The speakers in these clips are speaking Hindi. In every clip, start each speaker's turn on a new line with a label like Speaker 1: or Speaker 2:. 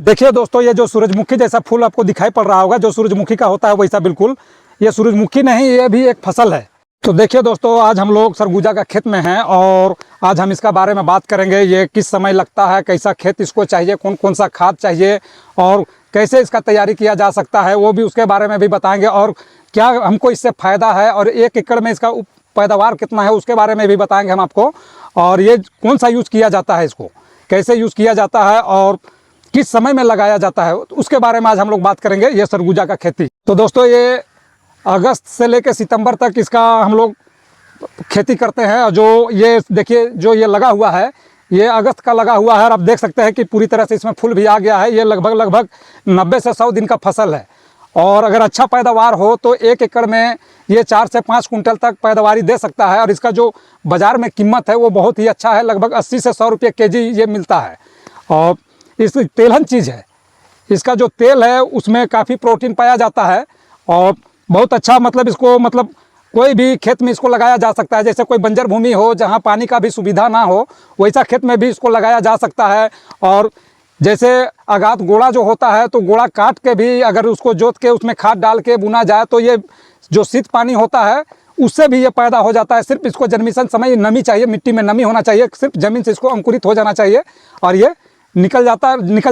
Speaker 1: देखिए दोस्तों, ये जो सूरजमुखी जैसा फूल आपको दिखाई पड़ रहा होगा, जो सूरजमुखी का होता है वैसा बिल्कुल ये सूरजमुखी नहीं, ये भी एक फसल है। तो देखिए दोस्तों, आज हम लोग सरगुजा का खेत में हैं और आज हम इसका बारे में बात करेंगे। ये किस समय लगता है, कैसा खेत इसको चाहिए, कौन कौन सा खाद चाहिए और कैसे इसका तैयारी किया जा सकता है, वो भी उसके बारे में भी बताएंगे। और क्या हमको इससे फ़ायदा है और 1 एकड़ में इसका पैदावार कितना है उसके बारे में भी बताएंगे हम आपको। और ये कौन सा यूज़ किया जाता है, इसको कैसे यूज़ किया जाता है और किस समय में लगाया जाता है, उसके बारे में आज हम लोग बात करेंगे। ये सरगुजा का खेती तो दोस्तों ये अगस्त से लेकर सितंबर तक इसका हम लोग खेती करते हैं। और जो ये देखिए, जो ये लगा हुआ है, ये अगस्त का लगा हुआ है और आप देख सकते हैं कि पूरी तरह से इसमें फूल भी आ गया है। ये लगभग 90 से 100 दिन का फसल है और अगर अच्छा पैदावार हो तो 1 एकड़ में ये 4 से 5 कुंटल तक पैदावारी दे सकता है। और इसका जो बाज़ार में कीमत है वो बहुत ही अच्छा है, लगभग 80 से 100 रुपये केजी ये मिलता है। और इस तेलहन चीज़ है, इसका जो तेल है उसमें काफ़ी प्रोटीन पाया जाता है और बहुत अच्छा, मतलब इसको कोई भी खेत में इसको लगाया जा सकता है। जैसे कोई बंजर भूमि हो जहाँ पानी का भी सुविधा ना हो, वैसा खेत में भी इसको लगाया जा सकता है। और जैसे आगात गोड़ा जो होता है तो गोड़ा काट के भी अगर उसको जोत के उसमें खाद डाल के बुना जाए तो ये जो शीत पानी होता है उससे भी ये पैदा हो जाता है। सिर्फ इसको जन्मिशन समय नमी चाहिए, मिट्टी में नमी होना चाहिए, सिर्फ ज़मीन से इसको अंकुरित हो जाना चाहिए और ये निकल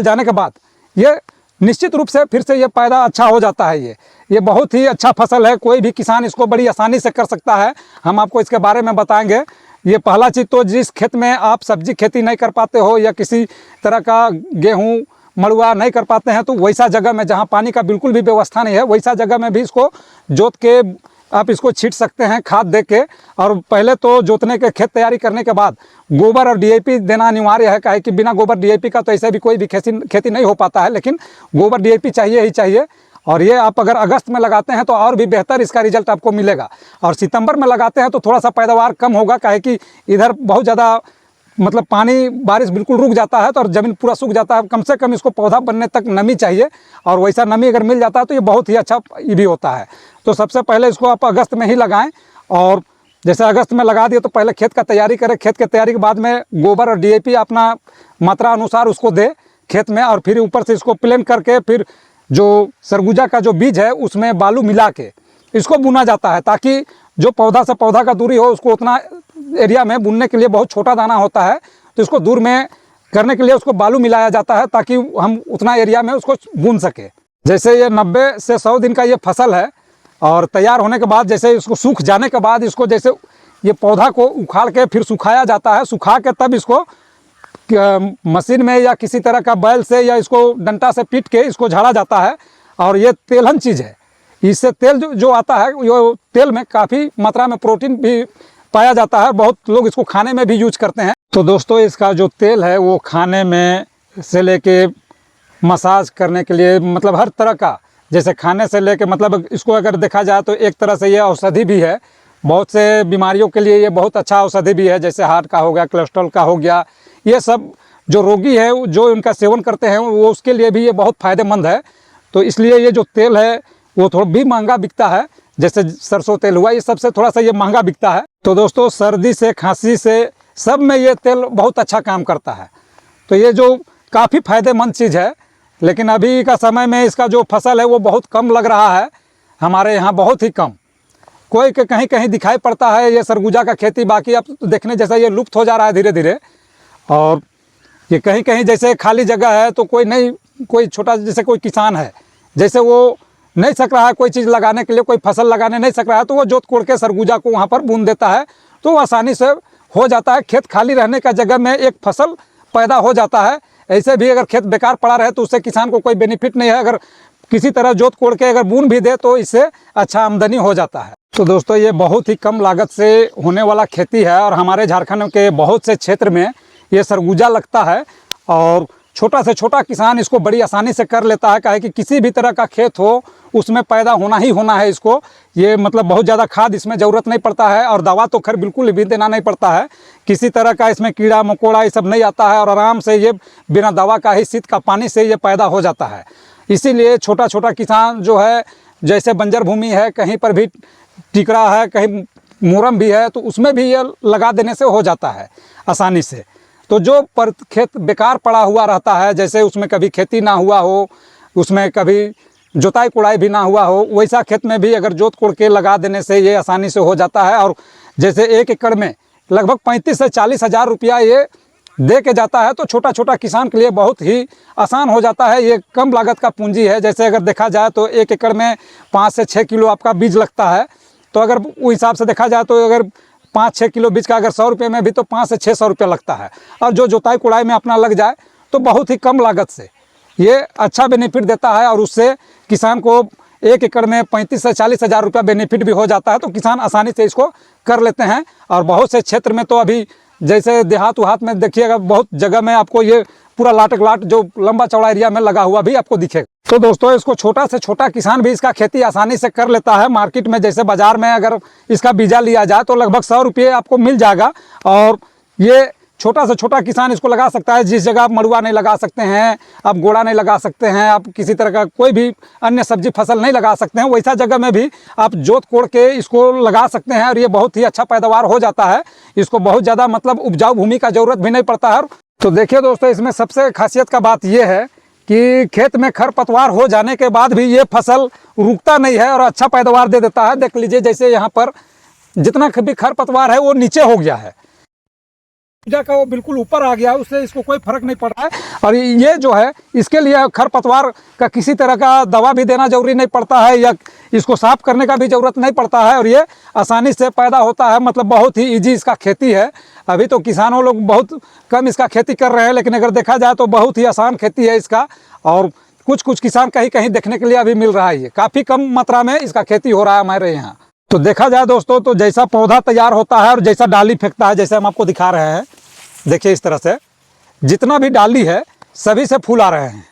Speaker 1: जाने के बाद ये निश्चित रूप से फिर से ये पैदा अच्छा हो जाता है। ये बहुत ही अच्छा फसल है, कोई भी किसान इसको बड़ी आसानी से कर सकता है। हम आपको इसके बारे में बताएंगे। ये पहला चीज़ तो, जिस खेत में आप सब्जी खेती नहीं कर पाते हो या किसी तरह का गेहूँ मड़ुआ नहीं कर पाते हैं तो वैसा जगह में जहाँ पानी का बिल्कुल भी व्यवस्था नहीं है, वैसा जगह में भी इसको जोत के आप इसको छींट सकते हैं खाद दे के। और पहले तो जोतने के खेत तैयारी करने के बाद गोबर और डीएपी देना अनिवार्य है, काहे कि बिना गोबर डीएपी का तो ऐसे भी कोई भी खेती नहीं हो पाता है, लेकिन गोबर डीएपी चाहिए ही चाहिए। और ये आप अगर अगस्त में लगाते हैं तो और भी बेहतर इसका रिजल्ट आपको मिलेगा। और सितंबर में लगाते हैं तो थोड़ा सा पैदावार कम होगा, काहे कि इधर बहुत ज़्यादा पानी बारिश बिल्कुल रुक जाता है तो और ज़मीन पूरा सूख जाता है। कम से कम इसको पौधा बनने तक नमी चाहिए और वैसा नमी अगर मिल जाता है तो ये बहुत ही अच्छा ये भी होता है। तो सबसे पहले इसको आप अगस्त में ही लगाएं और जैसे अगस्त में लगा दिए तो पहले खेत का तैयारी करें। खेत के तैयारी के बाद में गोबर और डीएपी अपना मात्रा अनुसार उसको दे खेत में और फिर ऊपर से इसको प्लेन करके फिर जो सरगुजा का जो बीज है उसमें बालू मिला के इसको बुना जाता है, ताकि जो पौधा से पौधा का दूरी हो उसको उतना एरिया में बुनने के लिए बहुत छोटा दाना होता है तो इसको दूर में करने के लिए उसको बालू मिलाया जाता है ताकि हम उतना एरिया में उसको बुन सके। जैसे ये 90 से 100 दिन का ये फसल है और तैयार होने के बाद जैसे इसको सूख जाने के बाद इसको जैसे ये पौधा को उखाड़ के फिर सुखाया जाता है, सुखा के तब इसको मशीन में या किसी तरह का बैल से या इसको डंटा से पीट के इसको झाड़ा जाता है। और ये तेलहन चीज़ है, इससे तेल जो आता है वो तेल में काफ़ी मात्रा में प्रोटीन भी पाया जाता है, बहुत लोग इसको खाने में भी यूज करते हैं। तो दोस्तों इसका जो तेल है वो खाने में से लेके मसाज करने के लिए, हर तरह का, जैसे खाने से लेके इसको अगर देखा जाए तो एक तरह से ये औषधि भी है। बहुत से बीमारियों के लिए ये बहुत अच्छा औषधि भी है, जैसे हार्ट का हो गया, कोलेस्ट्रॉल का हो गया, ये सब जो रोगी है जो इनका सेवन करते हैं वो उसके लिए भी ये बहुत फ़ायदेमंद है। तो इसलिए ये जो तेल है वो थोड़ा भी महंगा बिकता है, जैसे सरसों तेल हुआ, ये सबसे थोड़ा सा ये महंगा बिकता है। तो दोस्तों सर्दी से खांसी से सब में ये तेल बहुत अच्छा काम करता है। तो ये जो काफ़ी फ़ायदेमंद चीज़ है, लेकिन अभी का समय में इसका जो फसल है वो बहुत कम लग रहा है हमारे यहाँ, बहुत ही कम। कोई के कहीं कहीं दिखाई पड़ता है ये सरगुजा का खेती, बाकी अब देखने जैसा ये लुप्त हो जा रहा है धीरे धीरे। और ये कहीं कहीं जैसे खाली जगह है तो कोई छोटा जैसे कोई किसान है, जैसे वो नहीं सक रहा है कोई चीज़ लगाने के लिए, कोई फसल लगाने नहीं सक रहा है तो वो जोत कोड़ के सरगुजा को वहाँ पर बुन देता है तो आसानी से हो जाता है। खेत खाली रहने का जगह में एक फसल पैदा हो जाता है। ऐसे भी अगर खेत बेकार पड़ा रहे तो उससे किसान को कोई बेनिफिट नहीं है, अगर किसी तरह जोत कोड़ के अगर बुन भी दे तो इससे अच्छा आमदनी हो जाता है। तो दोस्तों ये बहुत ही कम लागत से होने वाला खेती है और हमारे झारखंड के बहुत से क्षेत्र में ये सरगुजा लगता है और छोटा से छोटा किसान इसको बड़ी आसानी से कर लेता है, काहे कि किसी भी तरह का खेत हो उसमें पैदा होना ही होना है इसको। ये बहुत ज़्यादा खाद इसमें ज़रूरत नहीं पड़ता है और दवा तो खैर बिल्कुल भी देना नहीं पड़ता है, किसी तरह का इसमें कीड़ा मकोड़ा ये सब नहीं आता है और आराम से ये बिना दवा का ही शीत का पानी से ये पैदा हो जाता है। इसीलिए छोटा छोटा किसान जो है, जैसे बंजर भूमि है, कहीं पर भी टिकरा है, कहीं मुरम भी है, तो उसमें भी ये लगा देने से हो जाता है आसानी से। तो जो पर खेत बेकार पड़ा हुआ रहता है, जैसे उसमें कभी खेती ना हुआ हो, उसमें कभी जुताई कुड़ाई भी ना हुआ हो, वैसा खेत में भी अगर जोत कोड़ के लगा देने से ये आसानी से हो जाता है। और जैसे 1 एकड़ में लगभग 35 से 40 हज़ार रुपया ये दे के जाता है, तो छोटा छोटा किसान के लिए बहुत ही आसान हो जाता है। ये कम लागत का पूंजी है। जैसे अगर देखा जाए तो 1 एकड़ में 5 से 6 किलो आपका बीज लगता है, तो अगर वो हिसाब से देखा जाए तो अगर 5-6 किलो बीज का अगर 100 रुपये में भी तो 5 से 600 रुपये लगता है। और जो जुताई कुड़ाई में अपना लग जाए तो बहुत ही कम लागत से ये अच्छा बेनिफिट देता है, और उससे किसान को 1 एकड़ में 35 से 40 हज़ार रुपया बेनिफिट भी हो जाता है। तो किसान आसानी से इसको कर लेते हैं। और बहुत से क्षेत्र में तो अभी जैसे देहात वहात में देखिएगा, बहुत जगह में आपको ये पूरा लाटक लाट जो लंबा चौड़ा एरिया में लगा हुआ भी आपको दिखेगा। तो दोस्तों, इसको छोटा से छोटा किसान भी इसका खेती आसानी से कर लेता है। मार्केट में जैसे बाज़ार में अगर इसका बीजा लिया जाए तो लगभग 100 रुपये आपको मिल जाएगा। और ये छोटा से छोटा किसान इसको लगा सकता है। जिस जगह आप मड़ुआ नहीं लगा सकते हैं, आप गोड़ा नहीं लगा सकते हैं, आप किसी तरह का कोई भी अन्य सब्जी फसल नहीं लगा सकते हैं, वैसा जगह में भी आप जोत कोड़ के इसको लगा सकते हैं। और ये बहुत ही अच्छा पैदावार हो जाता है। इसको बहुत ज़्यादा मतलब उपजाऊ भूमि का ज़रूरत भी नहीं पड़ता है। तो देखिए दोस्तों, इसमें सबसे खासियत का बात यह है कि खेत में खरपतवार हो जाने के बाद भी ये फसल रुकता नहीं है और अच्छा पैदावार दे देता है। देख लीजिए, जैसे यहाँ पर जितना भी खरपतवार है वो नीचे हो गया है, का वो बिल्कुल ऊपर आ गया, उससे इसको कोई फर्क नहीं पड़ रहा है। और ये जो है, इसके लिए खरपतवार का किसी तरह का दवा भी देना जरूरी नहीं पड़ता है, या इसको साफ करने का भी ज़रूरत नहीं पड़ता है। और ये आसानी से पैदा होता है। मतलब बहुत ही ईजी इसका खेती है। अभी तो किसानों लोग बहुत कम इसका खेती कर रहे हैं, लेकिन अगर देखा जाए तो बहुत ही आसान खेती है इसका। और कुछ कुछ किसान कहीं कहीं देखने के लिए अभी मिल रहा है। ये काफ़ी कम मात्रा में इसका खेती हो रहा है हमारे यहाँ। तो देखा जाए दोस्तों, तो जैसा पौधा तैयार होता है और जैसा डाली फेंकता है, जैसे हम आपको दिखा रहे हैं, देखिए इस तरह से जितना भी डाली है सभी से फूल आ रहे हैं।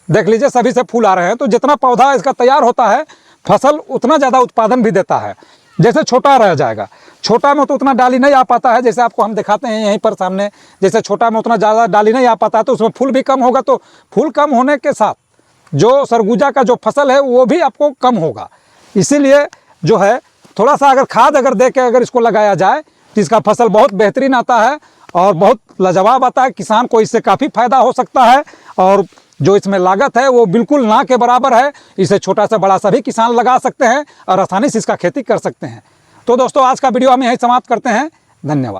Speaker 1: देख लीजिए, सभी से फूल आ रहे हैं। तो जितना पौधा इसका तैयार होता है, फसल उतना ज़्यादा उत्पादन भी देता है। जैसे छोटा रह जाएगा, छोटा में तो उतना डाली नहीं आ पाता है। जैसे आपको हम दिखाते हैं यहीं पर सामने, जैसे छोटा में उतना ज़्यादा डाली नहीं आ पाता है, तो उसमें फूल भी कम होगा। तो फूल कम होने के साथ जो सरगुजा का जो फसल है वो भी आपको कम होगा। इसीलिए जो है, थोड़ा सा अगर खाद अगर दे के अगर इसको लगाया जाए तो इसका फसल बहुत बेहतरीन आता है और बहुत लाजवाब आता है। किसान को इससे काफ़ी फ़ायदा हो सकता है। और जो इसमें लागत है वो बिल्कुल ना के बराबर है। इसे छोटा से बड़ा सभी किसान लगा सकते हैं और आसानी से इसका खेती कर सकते हैं। तो दोस्तों, आज का वीडियो हम यहीं समाप्त करते हैं। धन्यवाद।